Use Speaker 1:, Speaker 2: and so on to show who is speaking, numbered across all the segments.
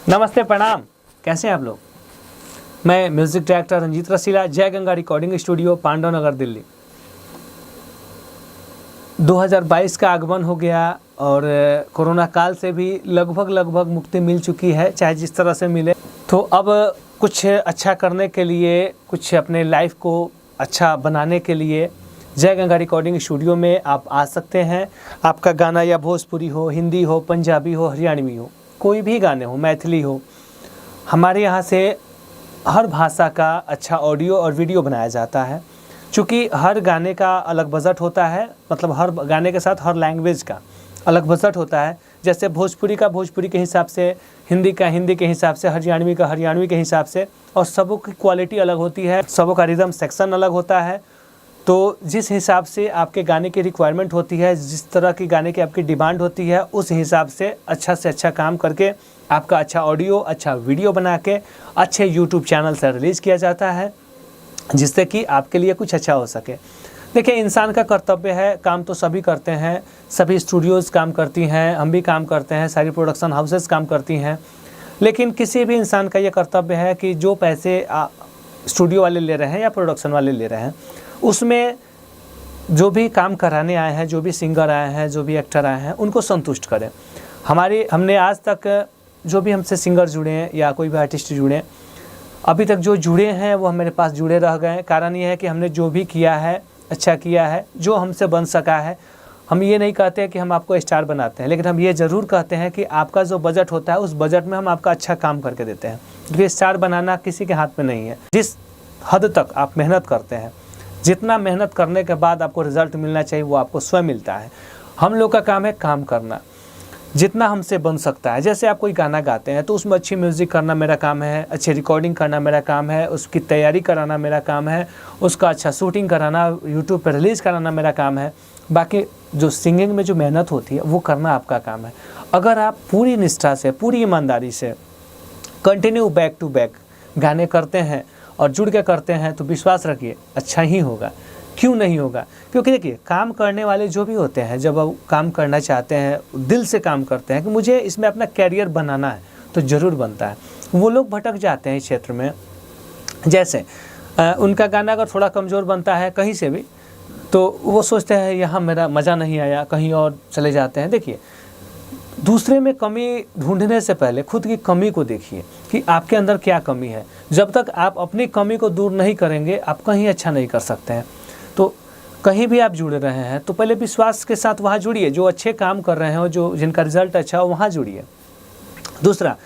Speaker 1: नमस्ते, प्रणाम। कैसे हैं आप लोग? मैं म्यूज़िक डायरेक्टर रंजीत रसीला, जय गंगा रिकॉर्डिंग स्टूडियो, पांडव नगर, दिल्ली। 2022 का आगमन हो गया और कोरोना काल से भी लगभग मुक्ति मिल चुकी है, चाहे जिस तरह से मिले। तो अब कुछ अच्छा करने के लिए, कुछ अपने लाइफ को अच्छा बनाने के लिए जय गंगा रिकॉर्डिंग स्टूडियो में आप आ सकते हैं। आपका गाना या भोजपुरी हो, हिंदी हो, पंजाबी हो, हरियाणवी हो, कोई भी गाने हो, मैथिली हो, हमारे यहाँ से हर भाषा का अच्छा ऑडियो और वीडियो बनाया जाता है। चूँकि हर गाने का अलग बजट होता है, मतलब हर गाने के साथ हर लैंग्वेज का अलग बजट होता है। जैसे भोजपुरी का भोजपुरी के हिसाब से, हिंदी का हिंदी के हिसाब से, हरियाणवी का हरियाणवी के हिसाब से, और सबों की क्वालिटी अलग होती है, सबों का रिदम सेक्शन अलग होता है। तो जिस हिसाब से आपके गाने की रिक्वायरमेंट होती है, जिस तरह की गाने की आपकी डिमांड होती है, उस हिसाब से अच्छा काम करके आपका अच्छा ऑडियो, अच्छा वीडियो बना के अच्छे यूट्यूब चैनल से रिलीज़ किया जाता है, जिससे कि आपके लिए कुछ अच्छा हो सके। देखिए, इंसान का कर्तव्य है, काम तो सभी करते हैं, सभी स्टूडियोज़ काम करती हैं, हम भी काम करते हैं, सारी प्रोडक्शन हाउसेस काम करती हैं। लेकिन किसी भी इंसान का ये कर्तव्य है कि जो पैसे स्टूडियो वाले ले रहे हैं या प्रोडक्शन वाले ले रहे हैं, उसमें जो भी काम कराने आए हैं, जो भी सिंगर आए हैं, जो भी एक्टर आए हैं, उनको संतुष्ट करें। हमने आज तक जो भी हमसे सिंगर जुड़े हैं या कोई भी आर्टिस्ट जुड़े हैं, अभी तक जो जुड़े हैं वो मेरे पास जुड़े रह गए। कारण ये है कि हमने जो भी किया है, अच्छा किया है, जो हमसे बन सका है। हम ये नहीं कहते हैं कि हम आपको स्टार बनाते हैं, लेकिन हम ये ज़रूर कहते हैं कि आपका जो बजट होता है, उस बजट में हम आपका अच्छा काम करके देते हैं। क्योंकि स्टार बनाना किसी के हाथ में नहीं है। जिस हद तक आप मेहनत करते हैं, जितना मेहनत करने के बाद आपको रिज़ल्ट मिलना चाहिए, वो आपको स्वयं मिलता है। हम लोग का काम है काम करना, जितना हमसे बन सकता है। जैसे आप कोई गाना गाते हैं तो उसमें अच्छी म्यूज़िक करना मेरा काम है, अच्छी रिकॉर्डिंग करना मेरा काम है, उसकी तैयारी कराना मेरा काम है, उसका अच्छा शूटिंग कराना, यूट्यूब पर रिलीज़ कराना मेरा काम है। बाकी जो सिंगिंग में जो मेहनत होती है वो करना आपका काम है। अगर आप पूरी निष्ठा से, पूरी ईमानदारी से कंटिन्यू बैक टू बैक गाने करते हैं और जुड़ के करते हैं, तो विश्वास रखिए अच्छा ही होगा। क्यों नहीं होगा? क्योंकि देखिए, काम करने वाले जो भी होते हैं, जब वो काम करना चाहते हैं, दिल से काम करते हैं कि मुझे इसमें अपना कैरियर बनाना है, तो ज़रूर बनता है। वो लोग भटक जाते हैं इस क्षेत्र में। जैसे उनका गाना अगर थोड़ा कमज़ोर बनता है कहीं से भी, तो वो सोचते हैं यहाँ मेरा मज़ा नहीं आया, कहीं और चले जाते हैं। देखिए, दूसरे में कमी ढूंढने से पहले खुद की कमी को देखिए कि आपके अंदर क्या कमी है। जब तक आप अपनी कमी को दूर नहीं करेंगे, आप कहीं अच्छा नहीं कर सकते हैं। तो कहीं भी आप जुड़ रहे हैं तो पहले विश्वास के साथ वहाँ जुड़िए, जो अच्छे काम कर रहे हो, जो जिनका रिजल्ट अच्छा हो, वहाँ जुड़िए। दूसरा,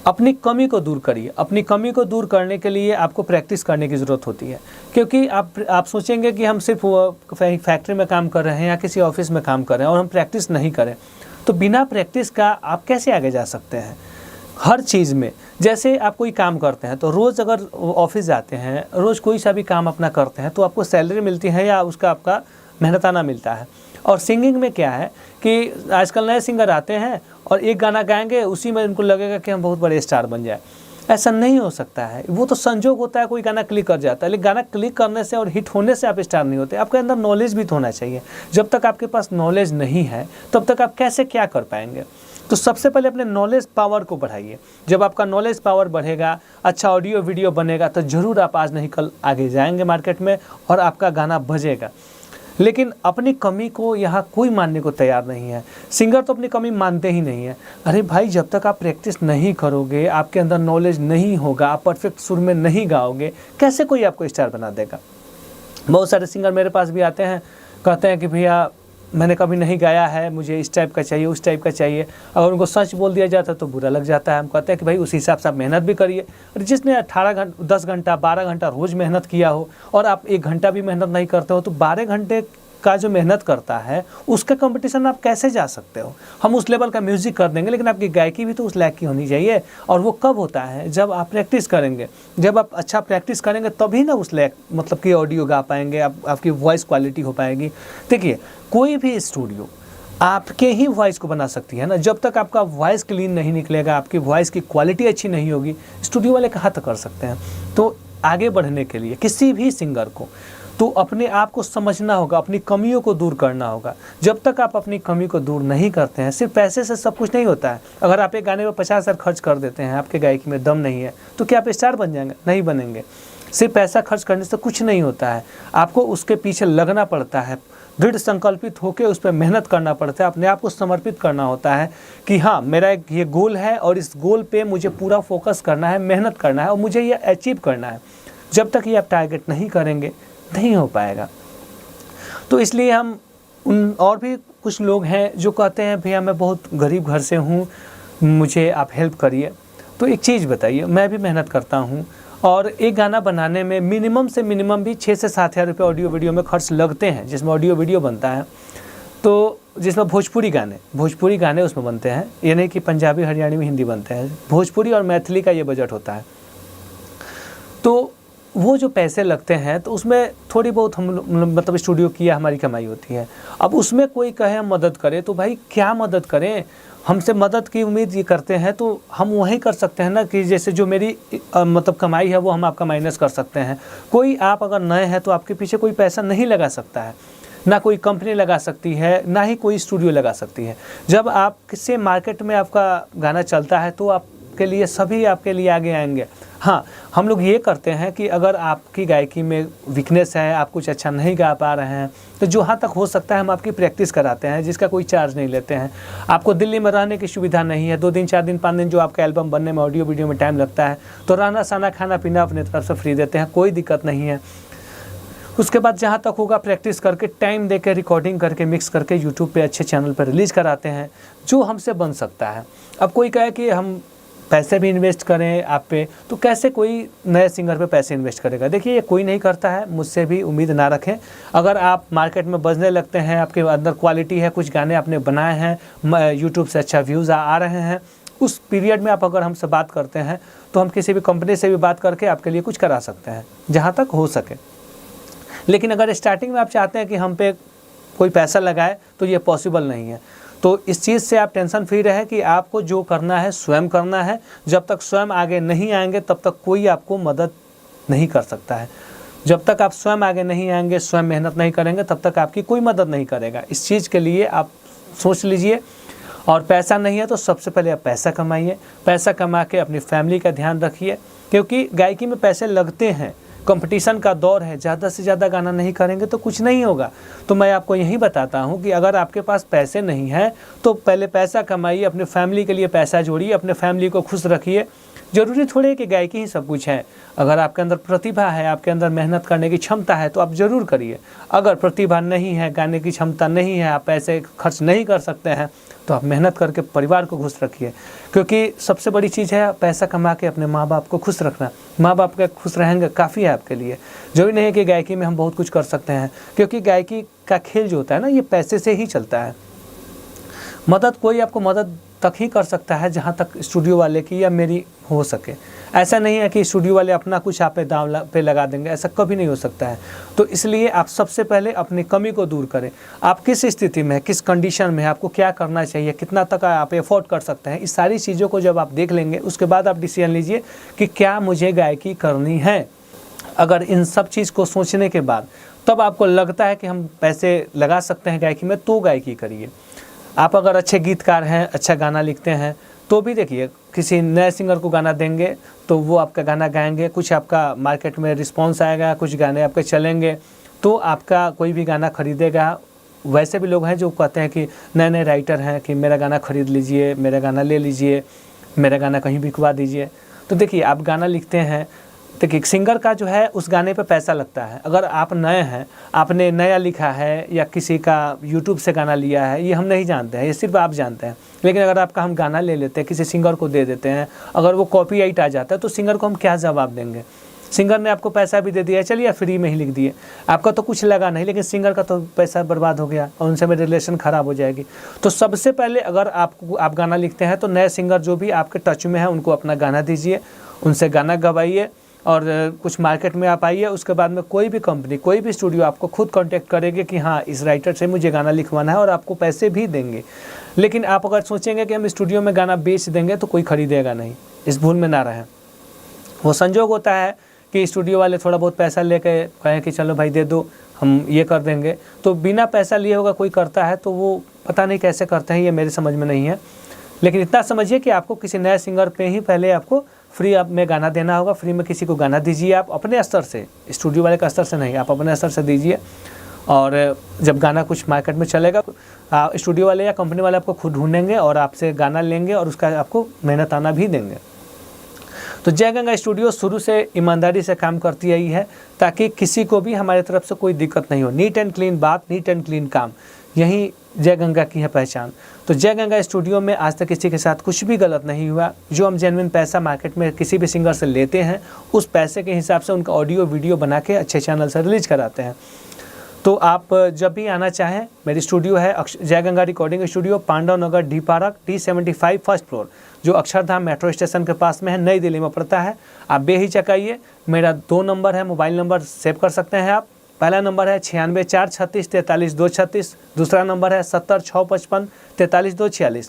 Speaker 1: अपनी कमी को दूर करिए। अपनी कमी को दूर करने के लिए आपको प्रैक्टिस करने की ज़रूरत होती है। क्योंकि आप सोचेंगे कि हम सिर्फ फैक्ट्री में काम कर रहे हैं या किसी ऑफिस में काम कर रहे हैं और हम प्रैक्टिस नहीं करें, तो बिना प्रैक्टिस का आप कैसे आगे जा सकते हैं? हर चीज़ में, जैसे आप कोई काम करते हैं तो रोज़ अगर ऑफिस जाते हैं, रोज़ कोई सा भी काम अपना करते हैं, तो आपको सैलरी मिलती है या उसका आपका मेहनताना मिलता है। और सिंगिंग में क्या है कि आजकल नए सिंगर आते हैं और एक गाना गाएंगे, उसी में उनको लगेगा कि हम बहुत बड़े स्टार बन जाए। ऐसा नहीं हो सकता है। वो तो संजोग होता है, कोई गाना क्लिक कर जाता है, लेकिन गाना क्लिक करने से और हिट होने से आप स्टार नहीं होते। आपके अंदर नॉलेज भी तो होना चाहिए। जब तक आपके पास नॉलेज नहीं है, तब तक आप कैसे क्या कर पाएंगे? तो सबसे पहले अपने नॉलेज पावर को बढ़ाइए। जब आपका नॉलेज पावर बढ़ेगा, अच्छा ऑडियो वीडियो बनेगा, तो ज़रूर आप आज नहीं कल आगे जाएंगे मार्केट में और आपका गाना बजेगा। लेकिन अपनी कमी को यहाँ कोई मानने को तैयार नहीं है। सिंगर तो अपनी कमी मानते ही नहीं है। अरे भाई, जब तक आप प्रैक्टिस नहीं करोगे, आपके अंदर नॉलेज नहीं होगा, आप परफेक्ट सुर में नहीं गाओगे, कैसे कोई आपको स्टार बना देगा? बहुत सारे सिंगर मेरे पास भी आते हैं, कहते हैं कि भैया मैंने कभी नहीं गाया है, मुझे इस टाइप का चाहिए, उस टाइप का चाहिए। अगर उनको सच बोल दिया जाता है तो बुरा लग जाता है। हम कहते हैं कि भाई उस हिसाब से आप मेहनत भी करिए। और जिसने 10 घंटा 12 घंटा रोज़ मेहनत किया हो और आप 1 घंटा भी मेहनत नहीं करते हो, तो 12 घंटे का जो मेहनत करता है उसका कंपटीशन आप कैसे जा सकते हो? हम उस लेवल का म्यूज़िक कर देंगे, लेकिन आपकी गायकी भी तो उस लायक की होनी चाहिए। और वो कब होता है? जब आप प्रैक्टिस करेंगे। जब आप अच्छा प्रैक्टिस करेंगे तभी ना उस लायक, मतलब कि ऑडियो गा पाएंगे, आपकी वॉइस क्वालिटी हो पाएगी। देखिए, कोई भी स्टूडियो आपके ही वॉइस को बना सकती है ना। जब तक आपका वॉइस क्लीन नहीं निकलेगा, आपकी वॉइस की क्वालिटी अच्छी नहीं होगी, स्टूडियो वाले कहाँ तक कर सकते हैं? तो आगे बढ़ने के लिए किसी भी सिंगर को तो अपने आप को समझना होगा, अपनी कमियों को दूर करना होगा। जब तक आप अपनी कमी को दूर नहीं करते हैं, सिर्फ पैसे से सब कुछ नहीं होता है। अगर आप एक गाने में 50,000 खर्च कर देते हैं, आपके गायकी में दम नहीं है, तो क्या आप स्टार बन जाएंगे? नहीं बनेंगे। सिर्फ पैसा खर्च करने से कुछ नहीं होता है, आपको उसके पीछे लगना पड़ता है, दृढ़ संकल्पित होकर उस पर मेहनत करना पड़ता है, अपने आप को समर्पित करना होता है कि हाँ, मेरा एक ये गोल है और इस गोल पे मुझे पूरा फोकस करना है, मेहनत करना है और मुझे ये अचीव करना है। जब तक ये आप टारगेट नहीं करेंगे, नहीं हो पाएगा। तो इसलिए हम और भी कुछ लोग हैं जो कहते हैं भैया मैं बहुत गरीब घर से हूँ, मुझे आप हेल्प करिए। तो एक चीज़ बताइए, मैं भी मेहनत करता हूँ और एक गाना बनाने में मिनिमम से मिनिमम भी 6 से 7 हज़ार रुपये ऑडियो वीडियो में खर्च लगते हैं, जिसमें ऑडियो वीडियो बनता है। तो जिसमें भोजपुरी गाने उसमें बनते हैं, ये नहीं कि पंजाबी हरियाणवी हिंदी बनते हैं, भोजपुरी और मैथिली का ये बजट होता है। तो वो जो पैसे लगते हैं तो उसमें थोड़ी बहुत हम मतलब स्टूडियो की हमारी कमाई होती है। अब उसमें कोई कहे हम मदद करें, तो भाई क्या मदद करें? हमसे मदद की उम्मीद ये करते हैं तो हम वही कर सकते हैं ना कि जैसे जो मेरी मतलब कमाई है वो हम आपका माइनस कर सकते हैं। कोई आप अगर नए हैं तो आपके पीछे कोई पैसा नहीं लगा सकता है, ना कोई कंपनी लगा सकती है, ना ही कोई स्टूडियो लगा सकती है। जब आप किसी मार्केट में आपका गाना चलता है तो आपके लिए सभी आपके लिए आगे आएंगे। हाँ, हम लोग ये करते हैं कि अगर आपकी गायकी में वीकनेस है, आप कुछ अच्छा नहीं गा पा रहे हैं, तो जहाँ तक हो सकता है हम आपकी प्रैक्टिस कराते हैं, जिसका कोई चार्ज नहीं लेते हैं। आपको दिल्ली में रहने की सुविधा नहीं है, 2 दिन 4 दिन 5 दिन जो आपका एल्बम बनने में ऑडियो वीडियो में टाइम लगता है, तो रहना सहना खाना पीना अपने तरफ से फ्री देते हैं, कोई दिक्कत नहीं है। उसके बाद जहाँ तक होगा प्रैक्टिस करके, टाइम देकर, रिकॉर्डिंग करके, मिक्स करके यूट्यूब पे अच्छे चैनल पर रिलीज़ कराते हैं, जो हमसे बन सकता है। अब कोई कहे कि हम पैसे भी इन्वेस्ट करें आप पे, तो कैसे कोई नए सिंगर पे पैसे इन्वेस्ट करेगा? देखिए, ये कोई नहीं करता है, मुझसे भी उम्मीद ना रखें। अगर आप मार्केट में बजने लगते हैं, आपके अंदर क्वालिटी है, कुछ गाने आपने बनाए हैं, यूट्यूब से अच्छा व्यूज़ आ रहे हैं, उस पीरियड में आप अगर हमसे बात करते हैं तो हम किसी भी कंपनी से भी बात करके आपके लिए कुछ करा सकते हैं, जहाँ तक हो सके। लेकिन अगर स्टार्टिंग में आप चाहते हैं कि हम पे कोई पैसा लगाए, तो ये पॉसिबल नहीं है। तो इस चीज़ से आप टेंशन फ्री रहे कि आपको जो करना है स्वयं करना है। जब तक स्वयं आगे नहीं आएंगे तब तक कोई आपको मदद नहीं कर सकता है। जब तक आप स्वयं आगे नहीं आएंगे, स्वयं मेहनत नहीं करेंगे, तब तक आपकी कोई मदद नहीं करेगा। इस चीज़ के लिए आप सोच लीजिए। और पैसा नहीं है तो सबसे पहले आप पैसा कमाइए, पैसा कमा के अपनी फैमिली का ध्यान रखिए, क्योंकि गायकी में पैसे लगते हैं। कंपटीशन का दौर है, ज़्यादा से ज़्यादा गाना नहीं करेंगे तो कुछ नहीं होगा। तो मैं आपको यही बताता हूँ कि अगर आपके पास पैसे नहीं हैं तो पहले पैसा कमाइए, अपने फैमिली के लिए पैसा जोड़िए, अपने फैमिली को खुश रखिए। ज़रूरी थोड़ी है कि गायकी ही सब कुछ है। अगर आपके अंदर प्रतिभा है, आपके अंदर मेहनत करने की क्षमता है तो आप ज़रूर करिए। अगर प्रतिभा नहीं है, गाने की क्षमता नहीं है, आप पैसे खर्च नहीं कर सकते हैं, तो आप मेहनत करके परिवार को खुश रखिए। क्योंकि सबसे बड़ी चीज़ है पैसा कमा के अपने माँ बाप को खुश रखना। माँ बाप के खुश रहेंगे काफ़ी है आपके लिए। जो नहीं है कि गायकी में हम बहुत कुछ कर सकते हैं, क्योंकि गायकी का खेल जो होता है ना, ये पैसे से ही चलता है। मदद कोई आपको मदद तक ही कर सकता है जहाँ तक स्टूडियो वाले की या मेरी हो सके। ऐसा नहीं है कि स्टूडियो वाले अपना कुछ आप पे दाम पे लगा देंगे, ऐसा कभी नहीं हो सकता है। तो इसलिए आप सबसे पहले अपनी कमी को दूर करें। आप किस स्थिति में, किस कंडीशन में, आपको क्या करना चाहिए, कितना तक आप एफोर्ड कर सकते हैं, इस सारी चीज़ों को जब आप देख लेंगे, उसके बाद आप डिसीजन लीजिए कि क्या मुझे गायकी करनी है। अगर इन सब चीज़ को सोचने के बाद तब आपको लगता है कि हम पैसे लगा सकते हैं गायकी में, तो गायकी करिए। आप अगर अच्छे गीतकार हैं, अच्छा गाना लिखते हैं, तो भी देखिए किसी नए सिंगर को गाना देंगे तो वो आपका गाना गाएंगे, कुछ आपका मार्केट में रिस्पांस आएगा, कुछ गाने आपके चलेंगे, तो आपका कोई भी गाना खरीदेगा। वैसे भी लोग हैं जो कहते हैं कि नए नए राइटर हैं कि मेरा गाना खरीद लीजिए, मेरा गाना ले लीजिए, मेरा गाना कहीं बिकवा दीजिए। तो देखिए, आप गाना लिखते हैं, देखिए सिंगर का जो है उस गाने पे पैसा लगता है। अगर आप नए हैं, आपने नया लिखा है या किसी का यूट्यूब से गाना लिया है, ये हम नहीं जानते हैं, ये सिर्फ आप जानते हैं। लेकिन अगर आपका हम गाना ले लेते हैं, किसी सिंगर को दे देते हैं, अगर वो कॉपीराइट आ जाता है तो सिंगर को हम क्या जवाब देंगे? सिंगर ने आपको पैसा भी दे दिया, चलिए फ्री में ही लिख दिए, आपका तो कुछ लगा नहीं, लेकिन सिंगर का तो पैसा बर्बाद हो गया और उनसे मेरी रिलेशन ख़राब हो जाएगी। तो सबसे पहले अगर आप गाना लिखते हैं तो नए सिंगर जो भी आपके टच में है उनको अपना गाना दीजिए, उनसे गाना गवाइए और कुछ मार्केट में आप आइए। उसके बाद में कोई भी कंपनी, कोई भी स्टूडियो आपको खुद कांटेक्ट करेगी कि हाँ, इस राइटर से मुझे गाना लिखवाना है, और आपको पैसे भी देंगे। लेकिन आप अगर सोचेंगे कि हम स्टूडियो में गाना बेच देंगे तो कोई ख़रीदेगा नहीं, इस भूल में ना रहें। वो संजोग होता है कि स्टूडियो वाले थोड़ा बहुत पैसा लेके कहें कि चलो भाई दे दो, हम ये कर देंगे। तो बिना पैसा लिए होगा कोई करता है तो वो पता नहीं कैसे करते हैं, ये मेरे समझ में नहीं है। लेकिन इतना समझिए कि आपको किसी नए सिंगर पे ही पहले आपको फ्री में गाना देना होगा। फ्री में किसी को गाना दीजिए आप अपने स्तर से, स्टूडियो वाले का स्तर से नहीं, आप अपने स्तर से दीजिए। और जब गाना कुछ मार्केट में चलेगा, स्टूडियो वाले या कंपनी वाले आपको खुद ढूंढेंगे और आपसे गाना लेंगे और उसका आपको मेहनताना भी देंगे। तो जय गंगा स्टूडियो शुरू से ईमानदारी से काम करती आई है ताकि किसी को भी हमारी तरफ से कोई दिक्कत नहीं हो। नीट एंड क्लीन बात, नीट एंड क्लीन काम, यही जय गंगा की है पहचान। तो जय गंगा स्टूडियो में आज तक किसी के साथ कुछ भी गलत नहीं हुआ। जो हम जेन्युइन पैसा मार्केट में किसी भी सिंगर से लेते हैं, उस पैसे के हिसाब से उनका ऑडियो वीडियो बना के अच्छे चैनल से रिलीज कराते हैं। तो आप जब भी आना चाहें, मेरी स्टूडियो है Jai Ganga recording studio, Pandav Nagar, D park, T75 first floor, जो अक्षरधाम मेट्रो स्टेशन के पास में है, नई दिल्ली में पड़ता है। आप बेहिचक आइए। मेरा 2 नंबर है, मोबाइल नंबर सेव कर सकते हैं आप। पहला नंबर है 96 436 43 236, दूसरा नंबर है 70 655 43 246।